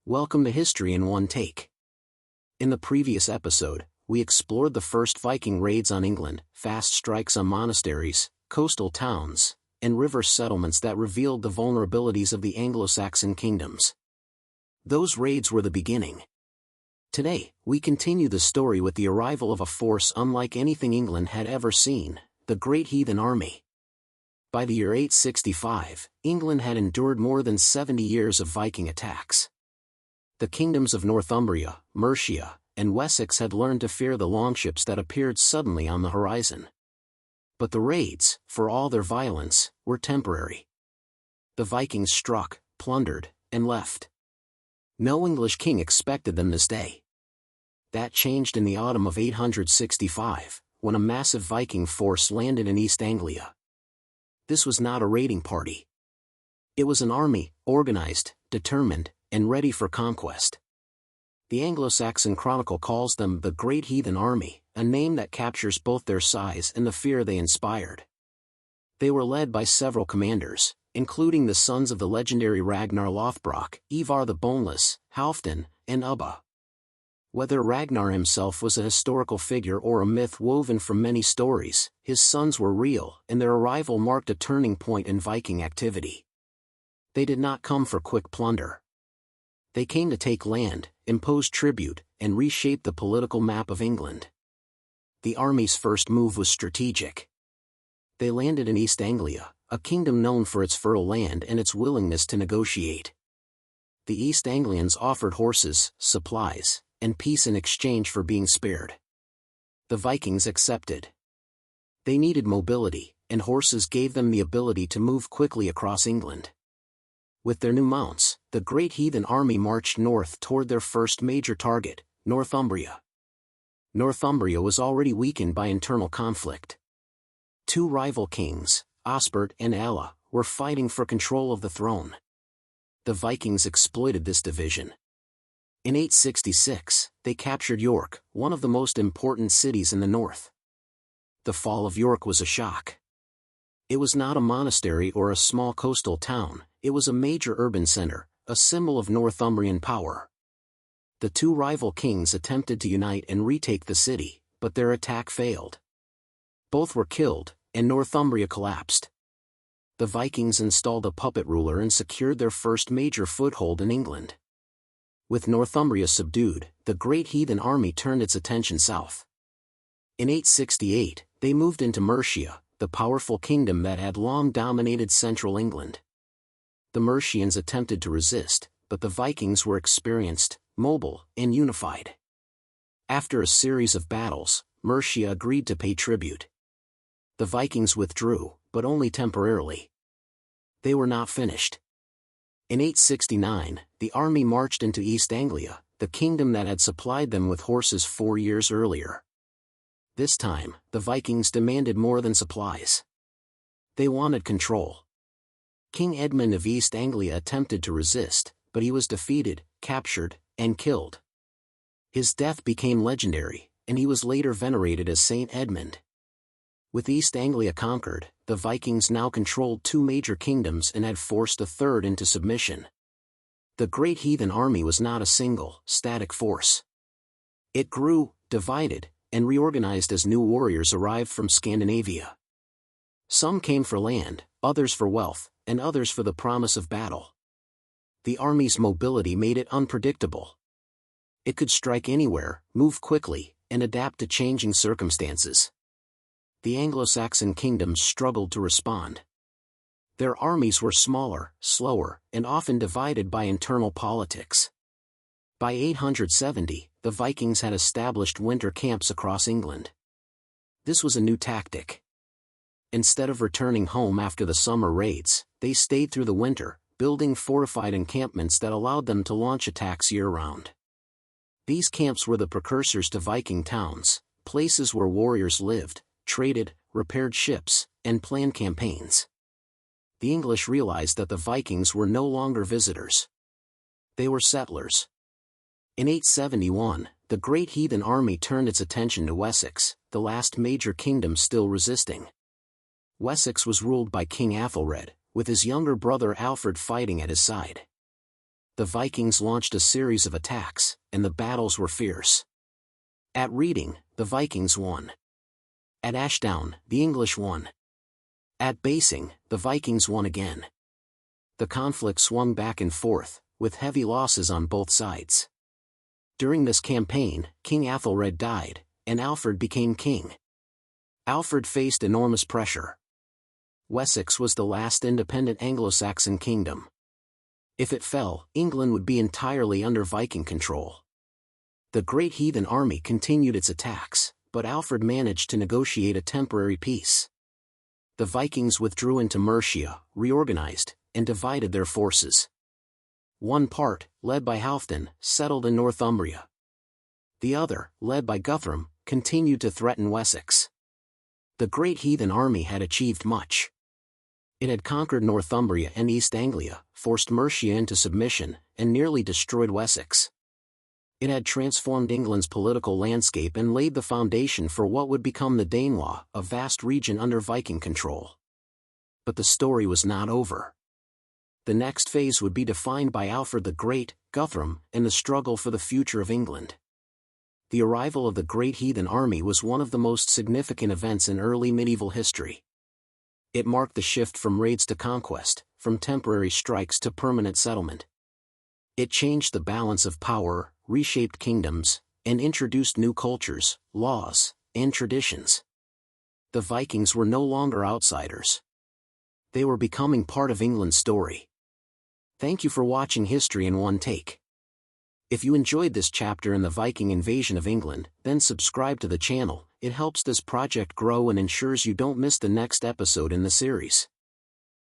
Welcome to History in One Take. In the previous episode, we explored the first Viking raids on England, fast strikes on monasteries, coastal towns, and river settlements that revealed the vulnerabilities of the Anglo-Saxon kingdoms. Those raids were the beginning. Today, we continue the story with the arrival of a force unlike anything England had ever seen, the Great Heathen Army. By the year 865, England had endured more than 70 years of Viking attacks. The kingdoms of Northumbria, Mercia, and Wessex had learned to fear the longships that appeared suddenly on the horizon. But the raids, for all their violence, were temporary. The Vikings struck, plundered, and left. No English king expected them this day. That changed in the autumn of 865, when a massive Viking force landed in East Anglia. This was not a raiding party. It was an army, organized, determined, and ready for conquest. The Anglo-Saxon Chronicle calls them the Great Heathen Army, a name that captures both their size and the fear they inspired. They were led by several commanders, including the sons of the legendary Ragnar Lothbrok, Ivar the Boneless, Halfdan, and Ubba. Whether Ragnar himself was a historical figure or a myth woven from many stories, his sons were real, and their arrival marked a turning point in Viking activity. They did not come for quick plunder. They came to take land, impose tribute, and reshape the political map of England. The army's first move was strategic. They landed in East Anglia, a kingdom known for its fertile land and its willingness to negotiate. The East Anglians offered horses, supplies, and peace in exchange for being spared. The Vikings accepted. They needed mobility, and horses gave them the ability to move quickly across England. With their new mounts, the Great Heathen Army marched north toward their first major target, Northumbria. Northumbria was already weakened by internal conflict. Two rival kings, Osbert and Alla, were fighting for control of the throne. The Vikings exploited this division. In 866, they captured York, one of the most important cities in the north. The fall of York was a shock. It was not a monastery or a small coastal town, it was a major urban center, a symbol of Northumbrian power. The two rival kings attempted to unite and retake the city, but their attack failed. Both were killed, and Northumbria collapsed. The Vikings installed a puppet ruler and secured their first major foothold in England. With Northumbria subdued, the Great Heathen Army turned its attention south. In 868, they moved into Mercia, the powerful kingdom that had long dominated central England. The Mercians attempted to resist, but the Vikings were experienced, mobile, and unified. After a series of battles, Mercia agreed to pay tribute. The Vikings withdrew, but only temporarily. They were not finished. In 869, the army marched into East Anglia, the kingdom that had supplied them with horses 4 years earlier. This time, the Vikings demanded more than supplies. They wanted control. King Edmund of East Anglia attempted to resist, but he was defeated, captured, and killed. His death became legendary, and he was later venerated as Saint Edmund. With East Anglia conquered, the Vikings now controlled two major kingdoms and had forced a third into submission. The Great Heathen Army was not a single, static force. It grew, divided, and reorganized as new warriors arrived from Scandinavia. Some came for land, others for wealth, and others for the promise of battle. The army's mobility made it unpredictable. It could strike anywhere, move quickly, and adapt to changing circumstances. The Anglo-Saxon kingdoms struggled to respond. Their armies were smaller, slower, and often divided by internal politics. By 870, the Vikings had established winter camps across England. This was a new tactic. Instead of returning home after the summer raids, they stayed through the winter, building fortified encampments that allowed them to launch attacks year-round. These camps were the precursors to Viking towns, places where warriors lived, traded, repaired ships, and planned campaigns. The English realized that the Vikings were no longer visitors. They were settlers. In 871, the Great Heathen Army turned its attention to Wessex, the last major kingdom still resisting. Wessex was ruled by King Athelred, with his younger brother Alfred fighting at his side. The Vikings launched a series of attacks, and the battles were fierce. At Reading, the Vikings won. At Ashdown, the English won. At Basing, the Vikings won again. The conflict swung back and forth, with heavy losses on both sides. During this campaign, King Athelred died, and Alfred became king. Alfred faced enormous pressure. Wessex was the last independent Anglo-Saxon kingdom. If it fell, England would be entirely under Viking control. The great heathen army continued its attacks, but Alfred managed to negotiate a temporary peace. The Vikings withdrew into Mercia, reorganized, and divided their forces. One part, led by Heathen, settled in Northumbria. The other, led by Guthrum, continued to threaten Wessex. The great heathen army had achieved much. It had conquered Northumbria and East Anglia, forced Mercia into submission, and nearly destroyed Wessex. It had transformed England's political landscape and laid the foundation for what would become the Danelaw, a vast region under Viking control. But the story was not over. The next phase would be defined by Alfred the Great, Guthrum, and the struggle for the future of England. The arrival of the great heathen army was one of the most significant events in early medieval history. It marked the shift from raids to conquest, from temporary strikes to permanent settlement. It changed the balance of power, reshaped kingdoms, and introduced new cultures, laws, and traditions. The Vikings were no longer outsiders. They were becoming part of England's story. Thank you for watching History in One Take. If you enjoyed this chapter in the Viking invasion of England, then subscribe to the channel. It helps this project grow and ensures you don't miss the next episode in the series.